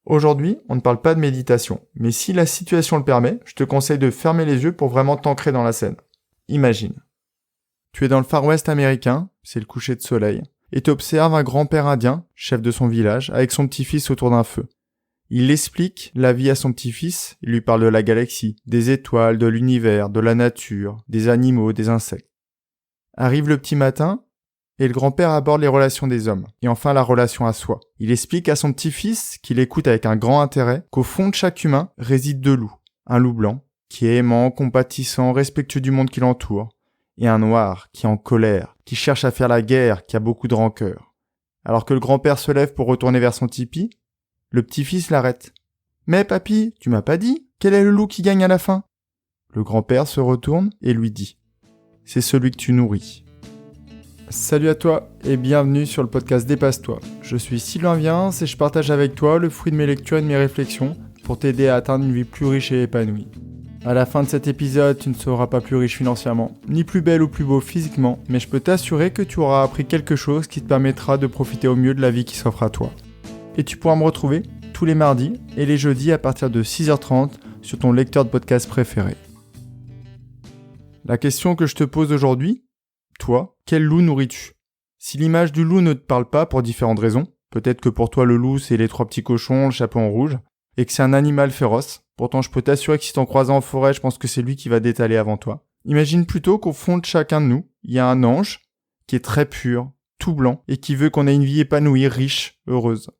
Aujourd'hui, on ne parle pas de méditation, mais si la situation le permet, je te conseille de fermer les yeux pour vraiment t'ancrer dans la scène. Imagine. Tu es dans le Far West américain, c'est le coucher de soleil, et tu observes un grand-père indien, chef de son village, avec son petit-fils autour d'un feu. Il explique la vie à son petit-fils, il lui parle de la galaxie, des étoiles, de l'univers, de la nature, des animaux, des insectes. Arrive le petit matin, et le grand-père aborde les relations des hommes, et enfin la relation à soi. Il explique à son petit-fils, qu'il écoute avec un grand intérêt, qu'au fond de chaque humain réside deux loups. Un loup blanc, qui est aimant, compatissant, respectueux du monde qui l'entoure, et un noir, qui est en colère, qui cherche à faire la guerre, qui a beaucoup de rancœur. Alors que le grand-père se lève pour retourner vers son tipi, le petit-fils l'arrête. « Mais papy, tu m'as pas dit, quel est le loup qui gagne à la fin ?» Le grand-père se retourne et lui dit « C'est celui que tu nourris. » Salut à toi et bienvenue sur le podcast Dépasse-toi. Je suis Sylvain Viens et je partage avec toi le fruit de mes lectures et de mes réflexions pour t'aider à atteindre une vie plus riche et épanouie. À la fin de cet épisode, tu ne seras pas plus riche financièrement, ni plus belle ou plus beau physiquement, mais je peux t'assurer que tu auras appris quelque chose qui te permettra de profiter au mieux de la vie qui s'offre à toi. Et tu pourras me retrouver tous les mardis et les jeudis à partir de 6h30 sur ton lecteur de podcast préféré. La question que je te pose aujourd'hui, toi, quel loup nourris-tu ? Si l'image du loup ne te parle pas pour différentes raisons, peut-être que pour toi le loup c'est les trois petits cochons, le chapeau en rouge, et que c'est un animal féroce, pourtant je peux t'assurer que si t'en croises en forêt, je pense que c'est lui qui va détaler avant toi. Imagine plutôt qu'au fond de chacun de nous, il y a un ange qui est très pur, tout blanc, et qui veut qu'on ait une vie épanouie, riche, heureuse.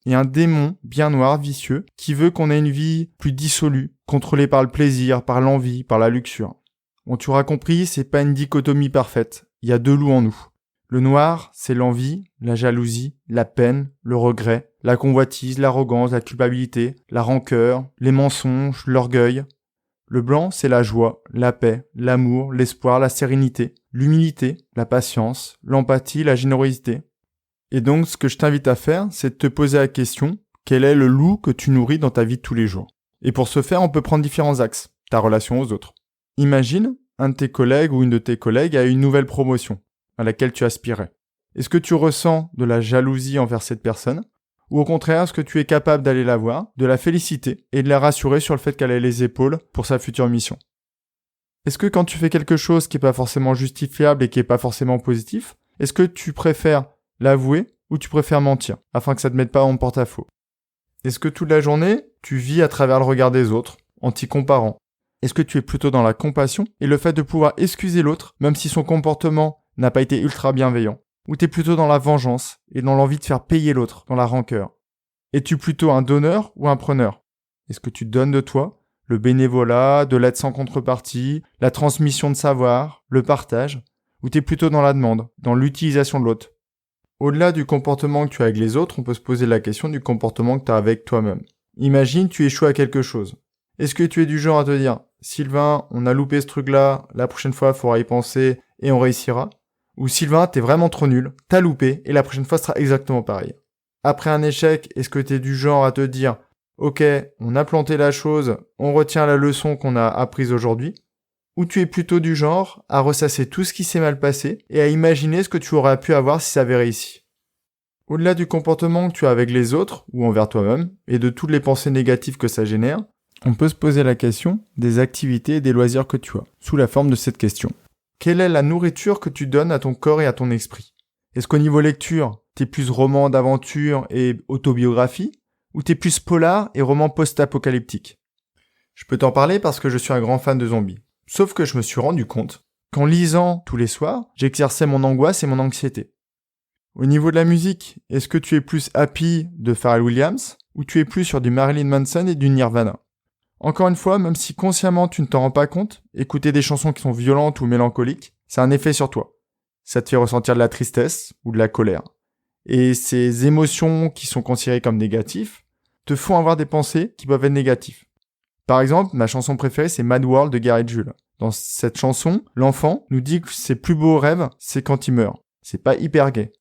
Et un démon bien noir, vicieux, qui veut qu'on ait une vie plus dissolue, contrôlée par le plaisir, par l'envie, par la luxure. Bon, tu auras compris, c'est pas une dichotomie parfaite. Il y a deux loups en nous. Le noir, c'est l'envie, la jalousie, la peine, le regret, la convoitise, l'arrogance, la culpabilité, la rancœur, les mensonges, l'orgueil. Le blanc, c'est la joie, la paix, l'amour, l'espoir, la sérénité, l'humilité, la patience, l'empathie, la générosité. Et donc, ce que je t'invite à faire, c'est de te poser la question, quel est le loup que tu nourris dans ta vie de tous les jours ? Et pour ce faire, on peut prendre différents axes. Ta relation aux autres. Imagine, un de tes collègues ou une de tes collègues a une nouvelle promotion à laquelle tu aspirais. Est-ce que tu ressens de la jalousie envers cette personne ? Ou au contraire, est-ce que tu es capable d'aller la voir, de la féliciter et de la rassurer sur le fait qu'elle ait les épaules pour sa future mission ? Est-ce que quand tu fais quelque chose qui n'est pas forcément justifiable et qui n'est pas forcément positif, est-ce que tu préfères l'avouer ou tu préfères mentir afin que ça ne te mette pas en porte-à-faux ? Est-ce que toute la journée, tu vis à travers le regard des autres, en t'y comparant ? Est-ce que tu es plutôt dans la compassion et le fait de pouvoir excuser l'autre, même si son comportement n'a pas été ultra bienveillant ? Ou t'es plutôt dans la vengeance et dans l'envie de faire payer l'autre, dans la rancœur ? Es-tu plutôt un donneur ou un preneur ? Est-ce que tu donnes de toi, le bénévolat, de l'aide sans contrepartie, la transmission de savoir, le partage ? Ou t'es plutôt dans la demande, dans l'utilisation de l'autre ? Au-delà du comportement que tu as avec les autres, on peut se poser la question du comportement que tu as avec toi-même. Imagine, tu échoues à quelque chose. Est-ce que tu es du genre à te dire « Sylvain, on a loupé ce truc-là, la prochaine fois, il faudra y penser et on réussira » ou « Sylvain, t'es vraiment trop nul, t'as loupé et la prochaine fois sera exactement pareil ». Après un échec, est-ce que tu es du genre à te dire « Ok, on a planté la chose, on retient la leçon qu'on a apprise aujourd'hui » ou tu es plutôt du genre à ressasser tout ce qui s'est mal passé et à imaginer ce que tu aurais pu avoir si ça avait réussi. Au-delà du comportement que tu as avec les autres ou envers toi-même et de toutes les pensées négatives que ça génère, on peut se poser la question des activités et des loisirs que tu as, sous la forme de cette question. Quelle est la nourriture que tu donnes à ton corps et à ton esprit ? Est-ce qu'au niveau lecture, t'es plus roman d'aventure et autobiographie, ou t'es plus polar et roman post-apocalyptique ? Je peux t'en parler parce que je suis un grand fan de zombies. Sauf que je me suis rendu compte qu'en lisant tous les soirs, j'exerçais mon angoisse et mon anxiété. Au niveau de la musique, est-ce que tu es plus Happy de Pharrell Williams, ou tu es plus sur du Marilyn Manson et du Nirvana ? Encore une fois, même si consciemment tu ne t'en rends pas compte, écouter des chansons qui sont violentes ou mélancoliques, ça a un effet sur toi. Ça te fait ressentir de la tristesse ou de la colère. Et ces émotions qui sont considérées comme négatives te font avoir des pensées qui peuvent être négatives. Par exemple, ma chanson préférée c'est Mad World de Gareth Jules. Dans cette chanson, l'enfant nous dit que ses plus beaux rêves, c'est quand il meurt. C'est pas hyper gai.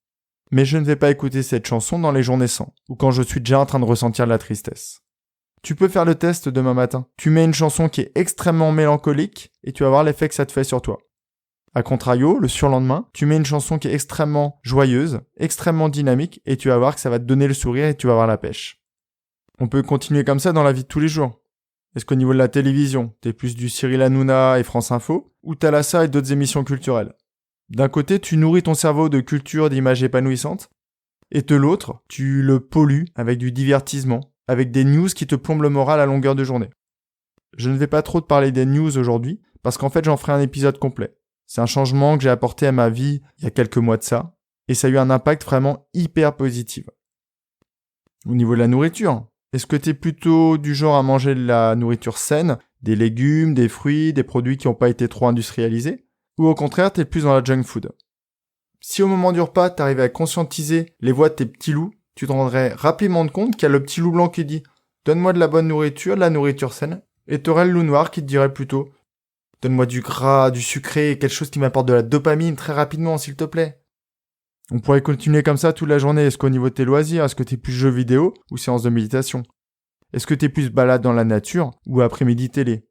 Mais je ne vais pas écouter cette chanson dans les journées sans, ou quand je suis déjà en train de ressentir de la tristesse. Tu peux faire le test demain matin. Tu mets une chanson qui est extrêmement mélancolique et tu vas voir l'effet que ça te fait sur toi. A contrario, le surlendemain, tu mets une chanson qui est extrêmement joyeuse, extrêmement dynamique et tu vas voir que ça va te donner le sourire et tu vas avoir la pêche. On peut continuer comme ça dans la vie de tous les jours. Est-ce qu'au niveau de la télévision, t'es plus du Cyril Hanouna et France Info, ou Thalassa et d'autres émissions culturelles? D'un côté, tu nourris ton cerveau de culture, d'images épanouissantes, et de l'autre, tu le pollues avec du divertissement, avec des news qui te plombent le moral à longueur de journée. Je ne vais pas trop te parler des news aujourd'hui, parce qu'en fait j'en ferai un épisode complet. C'est un changement que j'ai apporté à ma vie il y a quelques mois de ça, et ça a eu un impact vraiment hyper positif. Au niveau de la nourriture, est-ce que t'es plutôt du genre à manger de la nourriture saine, des légumes, des fruits, des produits qui n'ont pas été trop industrialisés, ou au contraire t'es plus dans la junk food? Si au moment du repas t'arrivais à conscientiser les voix de tes petits loups, tu te rendrais rapidement compte qu'il y a le petit loup blanc qui dit « Donne-moi de la bonne nourriture, de la nourriture saine », et t'aurais le loup noir qui te dirait plutôt « Donne-moi du gras, du sucré, quelque chose qui m'apporte de la dopamine très rapidement, s'il te plaît. » On pourrait continuer comme ça toute la journée. Est-ce qu'au niveau de tes loisirs, est-ce que t'es plus jeux vidéo ou séance de méditation? Est-ce que t'es plus balade dans la nature ou après-midi télé?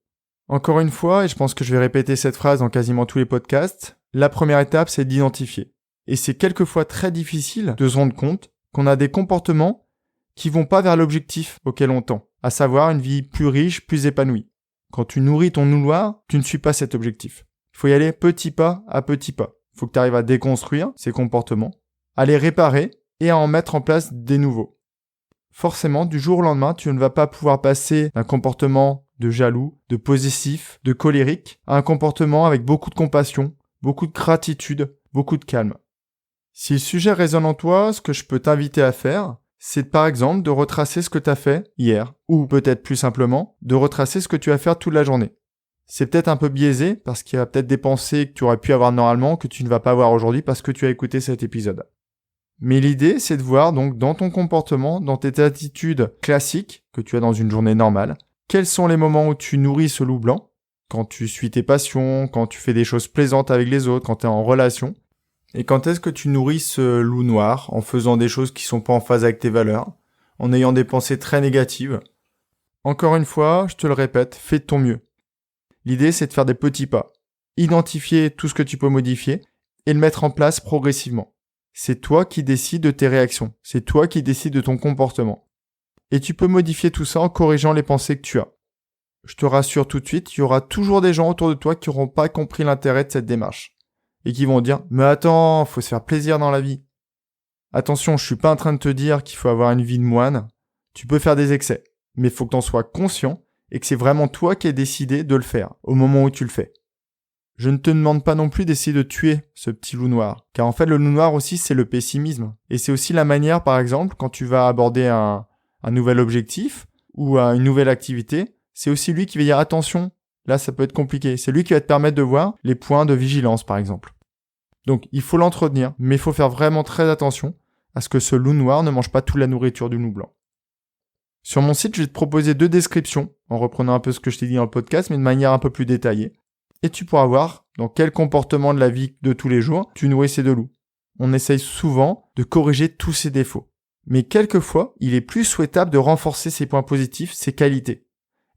Encore une fois, et je pense que je vais répéter cette phrase dans quasiment tous les podcasts, la première étape c'est d'identifier. Et c'est quelquefois très difficile de se rendre compte qu'on a des comportements qui vont pas vers l'objectif auquel on tend, à savoir une vie plus riche, plus épanouie. Quand tu nourris ton loup noir, tu ne suis pas cet objectif. Il faut y aller petit pas à petit pas. Il faut que tu arrives à déconstruire ces comportements, à les réparer et à en mettre en place des nouveaux. Forcément, du jour au lendemain, tu ne vas pas pouvoir passer d'un comportement de jaloux, de possessif, de colérique, à un comportement avec beaucoup de compassion, beaucoup de gratitude, beaucoup de calme. Si le sujet résonne en toi, ce que je peux t'inviter à faire, c'est par exemple de retracer ce que tu as fait hier, ou peut-être plus simplement, de retracer ce que tu vas faire toute la journée. C'est peut-être un peu biaisé, parce qu'il y a peut-être des pensées que tu aurais pu avoir normalement, que tu ne vas pas avoir aujourd'hui parce que tu as écouté cet épisode. Mais l'idée, c'est de voir donc dans ton comportement, dans tes attitudes classiques que tu as dans une journée normale, quels sont les moments où tu nourris ce loup blanc, quand tu suis tes passions, quand tu fais des choses plaisantes avec les autres, quand tu es en relation. Et quand est-ce que tu nourris ce loup noir en faisant des choses qui sont pas en phase avec tes valeurs, en ayant des pensées très négatives? Encore une fois, je te le répète, fais de ton mieux. L'idée, c'est de faire des petits pas, identifier tout ce que tu peux modifier et le mettre en place progressivement. C'est toi qui décides de tes réactions, c'est toi qui décides de ton comportement. Et tu peux modifier tout ça en corrigeant les pensées que tu as. Je te rassure tout de suite, il y aura toujours des gens autour de toi qui n'auront pas compris l'intérêt de cette démarche. Et qui vont dire « Mais attends, faut se faire plaisir dans la vie. » Attention, je suis pas en train de te dire qu'il faut avoir une vie de moine. Tu peux faire des excès, mais il faut que tu en sois conscient et que c'est vraiment toi qui as décidé de le faire au moment où tu le fais. Je ne te demande pas non plus d'essayer de tuer ce petit loup noir, car en fait le loup noir aussi c'est le pessimisme. Et c'est aussi la manière, par exemple, quand tu vas aborder un nouvel objectif ou une nouvelle activité, c'est aussi lui qui va dire « Attention, là ça peut être compliqué ». C'est lui qui va te permettre de voir les points de vigilance, par exemple. Donc, il faut l'entretenir, mais il faut faire vraiment très attention à ce que ce loup noir ne mange pas toute la nourriture du loup blanc. Sur mon site, je vais te proposer 2 descriptions, en reprenant un peu ce que je t'ai dit dans le podcast, mais de manière un peu plus détaillée. Et tu pourras voir dans quel comportement de la vie de tous les jours tu nourris ces 2 loups. On essaye souvent de corriger tous ces défauts. Mais quelquefois, il est plus souhaitable de renforcer ses points positifs, ses qualités.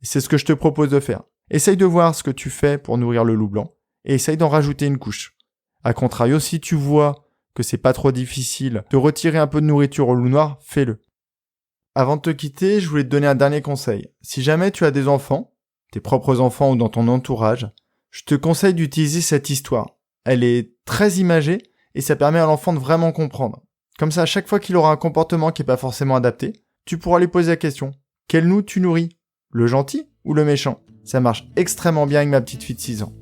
Et c'est ce que je te propose de faire. Essaye de voir ce que tu fais pour nourrir le loup blanc, et essaye d'en rajouter une couche. A contrario, si tu vois que c'est pas trop difficile de retirer un peu de nourriture au loup noir, fais-le. Avant de te quitter, je voulais te donner un dernier conseil. Si jamais tu as des enfants, tes propres enfants ou dans ton entourage, je te conseille d'utiliser cette histoire. Elle est très imagée et ça permet à l'enfant de vraiment comprendre. Comme ça, à chaque fois qu'il aura un comportement qui n'est pas forcément adapté, tu pourras lui poser la question. Quel loup tu nourris? Le gentil ou le méchant? Ça marche extrêmement bien avec ma petite fille de 6 ans.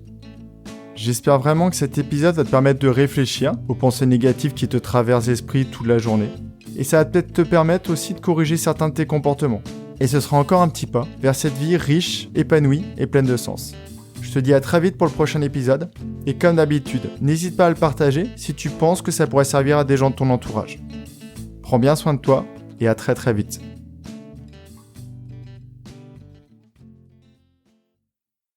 J'espère vraiment que cet épisode va te permettre de réfléchir aux pensées négatives qui te traversent l'esprit toute la journée. Et ça va peut-être te permettre aussi de corriger certains de tes comportements. Et ce sera encore un petit pas vers cette vie riche, épanouie et pleine de sens. Je te dis à très vite pour le prochain épisode. Et comme d'habitude, n'hésite pas à le partager si tu penses que ça pourrait servir à des gens de ton entourage. Prends bien soin de toi et à très très vite.